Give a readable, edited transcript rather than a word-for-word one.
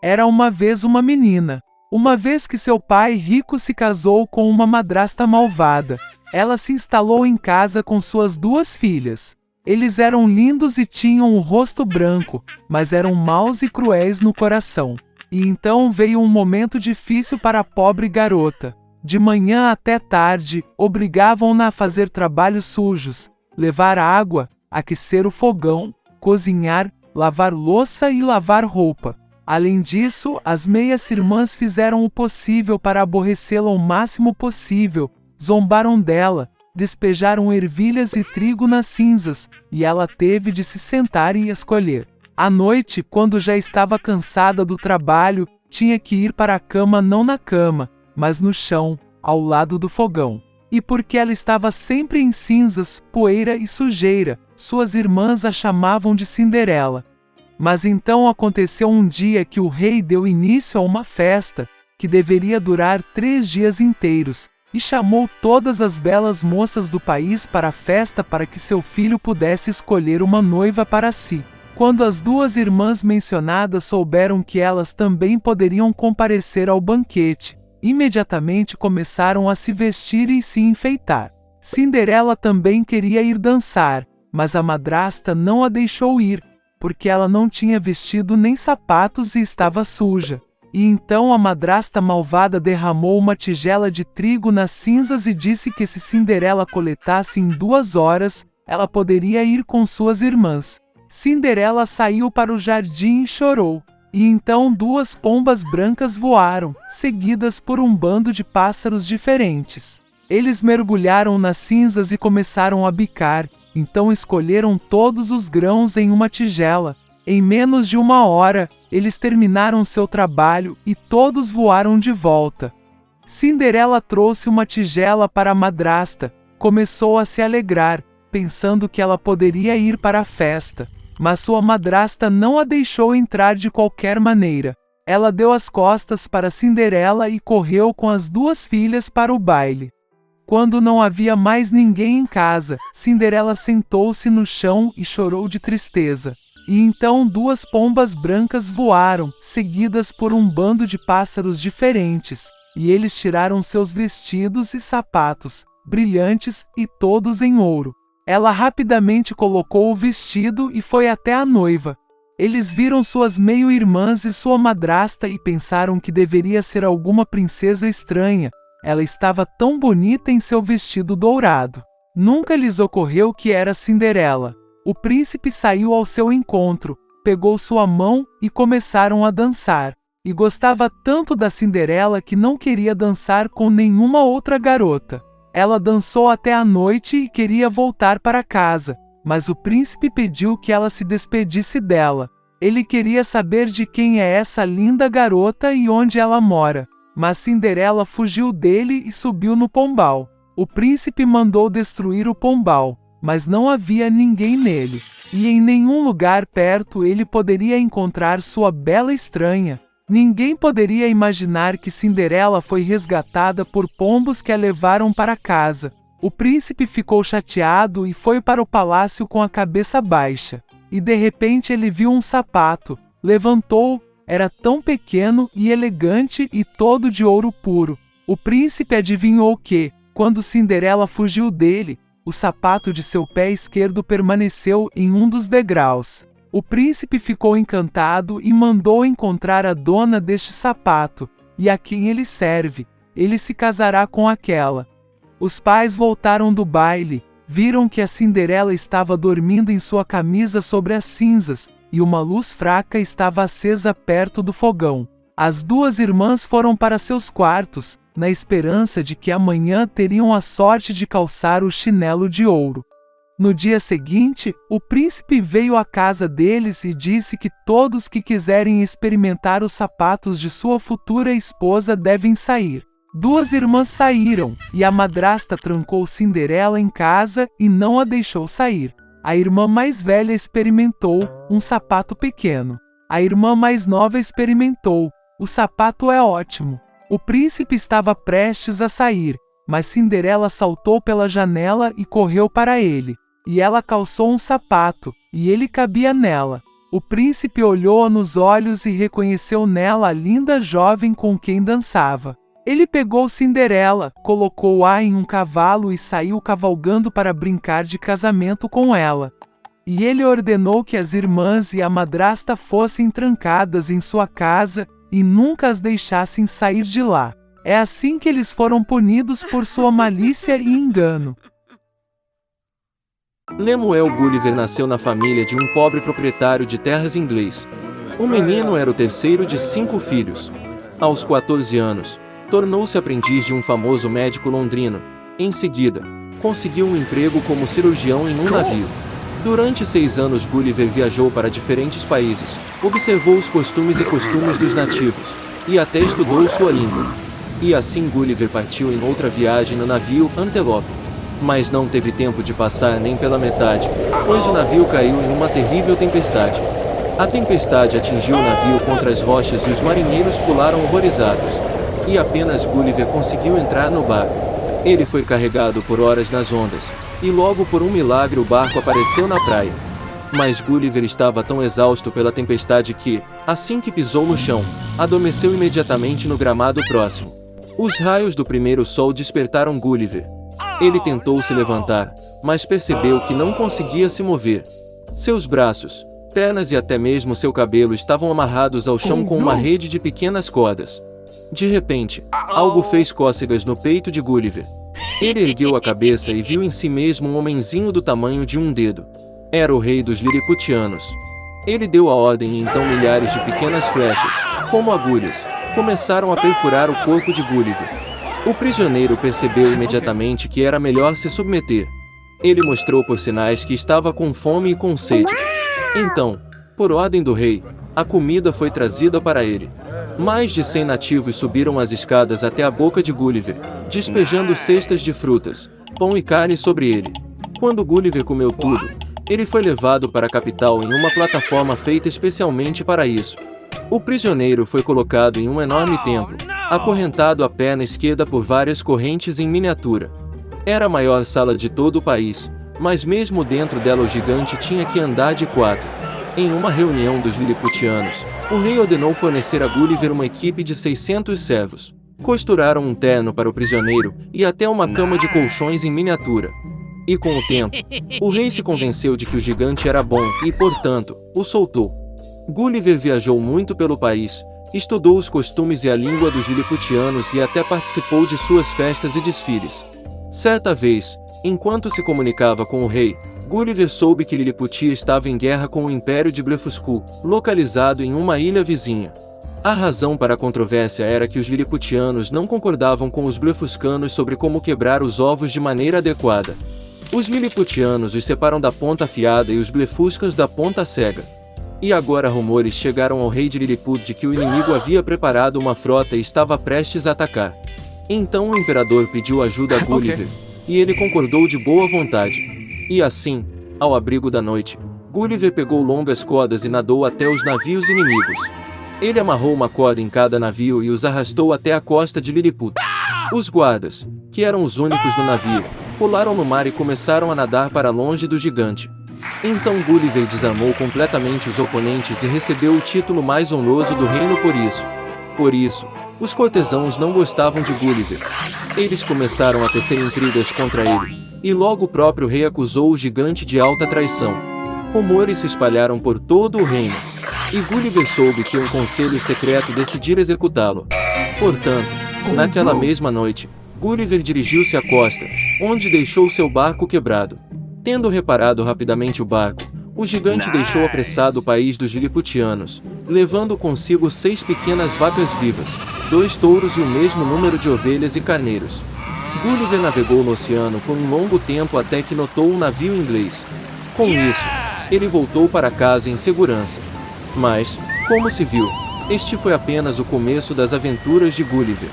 Era uma vez uma menina. Uma vez que seu pai rico se casou com uma madrasta malvada, ela se instalou em casa com suas 2 filhas. Eles eram lindos e tinham o rosto branco, mas eram maus e cruéis no coração. E então veio um momento difícil para a pobre garota. De manhã até tarde, obrigavam-na a fazer trabalhos sujos, levar água, aquecer o fogão, cozinhar, lavar louça e lavar roupa. Além disso, as meias-irmãs fizeram o possível para aborrecê-la o máximo possível, zombaram dela, despejaram ervilhas e trigo nas cinzas, e ela teve de se sentar e escolher. À noite, quando já estava cansada do trabalho, tinha que ir para a cama não na cama, mas no chão, ao lado do fogão. E porque ela estava sempre em cinzas, poeira e sujeira, suas irmãs a chamavam de Cinderela. Mas então aconteceu um dia que o rei deu início a uma festa, que deveria durar 3 dias inteiros, e chamou todas as belas moças do país para a festa para que seu filho pudesse escolher uma noiva para si. Quando as 2 irmãs mencionadas souberam que elas também poderiam comparecer ao banquete, imediatamente começaram a se vestir e se enfeitar. Cinderela também queria ir dançar, mas a madrasta não a deixou ir, porque ela não tinha vestido nem sapatos e estava suja. E então a madrasta malvada derramou uma tigela de trigo nas cinzas e disse que se Cinderela coletasse em 2 horas, ela poderia ir com suas irmãs. Cinderela saiu para o jardim e chorou. E então 2 pombas brancas voaram, seguidas por um bando de pássaros diferentes. Eles mergulharam nas cinzas e começaram a bicar. Então escolheram todos os grãos em uma tigela. Em menos de 1 hora, eles terminaram seu trabalho e todos voaram de volta. Cinderela trouxe uma tigela para a madrasta, começou a se alegrar, pensando que ela poderia ir para a festa. Mas sua madrasta não a deixou entrar de qualquer maneira. Ela deu as costas para Cinderela e correu com as 2 filhas para o baile. Quando não havia mais ninguém em casa, Cinderela sentou-se no chão e chorou de tristeza. E então 2 pombas brancas voaram, seguidas por um bando de pássaros diferentes, e eles tiraram seus vestidos e sapatos, brilhantes e todos em ouro. Ela rapidamente colocou o vestido e foi até a noiva. Eles viram suas meio-irmãs e sua madrasta e pensaram que deveria ser alguma princesa estranha. Ela estava tão bonita em seu vestido dourado. Nunca lhes ocorreu que era Cinderela. O príncipe saiu ao seu encontro, pegou sua mão e começaram a dançar. E gostava tanto da Cinderela que não queria dançar com nenhuma outra garota. Ela dançou até a noite e queria voltar para casa, mas o príncipe pediu que ela se despedisse dela. Ele queria saber de quem é essa linda garota e onde ela mora. Mas Cinderela fugiu dele e subiu no pombal. O príncipe mandou destruir o pombal, mas não havia ninguém nele. E em nenhum lugar perto ele poderia encontrar sua bela estranha. Ninguém poderia imaginar que Cinderela foi resgatada por pombos que a levaram para casa. O príncipe ficou chateado e foi para o palácio com a cabeça baixa. E de repente ele viu um sapato, levantou. Era tão pequeno e elegante e todo de ouro puro. O príncipe adivinhou que, quando Cinderela fugiu dele, o sapato de seu pé esquerdo permaneceu em um dos degraus. O príncipe ficou encantado e mandou encontrar a dona deste sapato, e a quem ele serve. Ele se casará com aquela. Os pais voltaram do baile, viram que a Cinderela estava dormindo em sua camisa sobre as cinzas, e uma luz fraca estava acesa perto do fogão. As 2 irmãs foram para seus quartos, na esperança de que amanhã teriam a sorte de calçar o chinelo de ouro. No dia seguinte, o príncipe veio à casa deles e disse que todos que quiserem experimentar os sapatos de sua futura esposa devem sair. 2 irmãs saíram, e a madrasta trancou Cinderela em casa e não a deixou sair. A irmã mais velha experimentou um sapato pequeno. A irmã mais nova experimentou. O sapato é ótimo. O príncipe estava prestes a sair, mas Cinderela saltou pela janela e correu para ele. E ela calçou um sapato, e ele cabia nela. O príncipe olhou-a nos olhos e reconheceu nela a linda jovem com quem dançava. Ele pegou Cinderela, colocou-a em um cavalo e saiu cavalgando para brincar de casamento com ela. E ele ordenou que as irmãs e a madrasta fossem trancadas em sua casa e nunca as deixassem sair de lá. É assim que eles foram punidos por sua malícia e engano. Lemuel Gulliver nasceu na família de um pobre proprietário de terras inglês. O menino era o terceiro de 5 filhos. Aos 14 anos, tornou-se aprendiz de um famoso médico londrino. Em seguida, conseguiu um emprego como cirurgião em um navio. Durante 6 anos Gulliver viajou para diferentes países, observou os costumes dos nativos, e até estudou sua língua. E assim Gulliver partiu em outra viagem no navio Antelope. Mas não teve tempo de passar nem pela metade, pois o navio caiu em uma terrível tempestade. A tempestade atingiu o navio contra as rochas e os marinheiros pularam horrorizados. E apenas Gulliver conseguiu entrar no barco. Ele foi carregado por horas nas ondas, e logo por um milagre o barco apareceu na praia. Mas Gulliver estava tão exausto pela tempestade que, assim que pisou no chão, adormeceu imediatamente no gramado próximo. Os raios do primeiro sol despertaram Gulliver. Ele tentou se levantar, mas percebeu que não conseguia se mover. Seus braços, pernas e até mesmo seu cabelo estavam amarrados ao chão com uma rede de pequenas cordas. De repente, algo fez cócegas no peito de Gulliver. Ele ergueu a cabeça e viu em si mesmo um homenzinho do tamanho de um dedo. Era o rei dos Liliputianos. Ele deu a ordem e então milhares de pequenas flechas, como agulhas, começaram a perfurar o corpo de Gulliver. O prisioneiro percebeu imediatamente que era melhor se submeter. Ele mostrou por sinais que estava com fome e com sede. Então, por ordem do rei, a comida foi trazida para ele. Mais de 100 nativos subiram as escadas até a boca de Gulliver, despejando cestas de frutas, pão e carne sobre ele. Quando Gulliver comeu tudo, ele foi levado para a capital em uma plataforma feita especialmente para isso. O prisioneiro foi colocado em um enorme templo, acorrentado à perna esquerda por várias correntes em miniatura. Era a maior sala de todo o país, mas mesmo dentro dela o gigante tinha que andar de 4. Em uma reunião dos Liliputianos, o rei ordenou fornecer a Gulliver uma equipe de 600 servos. Costuraram um terno para o prisioneiro e até uma cama de colchões em miniatura. E com o tempo, o rei se convenceu de que o gigante era bom e, portanto, o soltou. Gulliver viajou muito pelo país, estudou os costumes e a língua dos Liliputianos e até participou de suas festas e desfiles. Certa vez, enquanto se comunicava com o rei, Gulliver soube que Liliputia estava em guerra com o Império de Blefuscu, localizado em uma ilha vizinha. A razão para a controvérsia era que os Liliputianos não concordavam com os Blefuscanos sobre como quebrar os ovos de maneira adequada. Os Liliputianos os separam da ponta afiada e os Blefuscans da ponta cega. E agora rumores chegaram ao rei de Lilliput de que o inimigo havia preparado uma frota e estava prestes a atacar. Então o imperador pediu ajuda a Gulliver, e ele concordou de boa vontade. E assim, ao abrigo da noite, Gulliver pegou longas cordas e nadou até os navios inimigos. Ele amarrou uma corda em cada navio e os arrastou até a costa de Lilliput. Os guardas, que eram os únicos no navio, pularam no mar e começaram a nadar para longe do gigante. Então Gulliver desarmou completamente os oponentes e recebeu o título mais honroso do reino por isso. Por isso, os cortesãos não gostavam de Gulliver. Eles começaram a tecer intrigas contra ele, e logo o próprio rei acusou o gigante de alta traição. Rumores se espalharam por todo o reino, e Gulliver soube que um conselho secreto decidira executá-lo. Portanto, naquela mesma noite, Gulliver dirigiu-se à costa, onde deixou seu barco quebrado. Tendo reparado rapidamente o barco, o gigante deixou apressado o país dos Liliputianos, levando consigo 6 pequenas vacas vivas, 2 touros e o mesmo número de ovelhas e carneiros. Gulliver navegou no oceano por um longo tempo até que notou um navio inglês. Com isso, ele voltou para casa em segurança. Mas, como se viu, este foi apenas o começo das aventuras de Gulliver.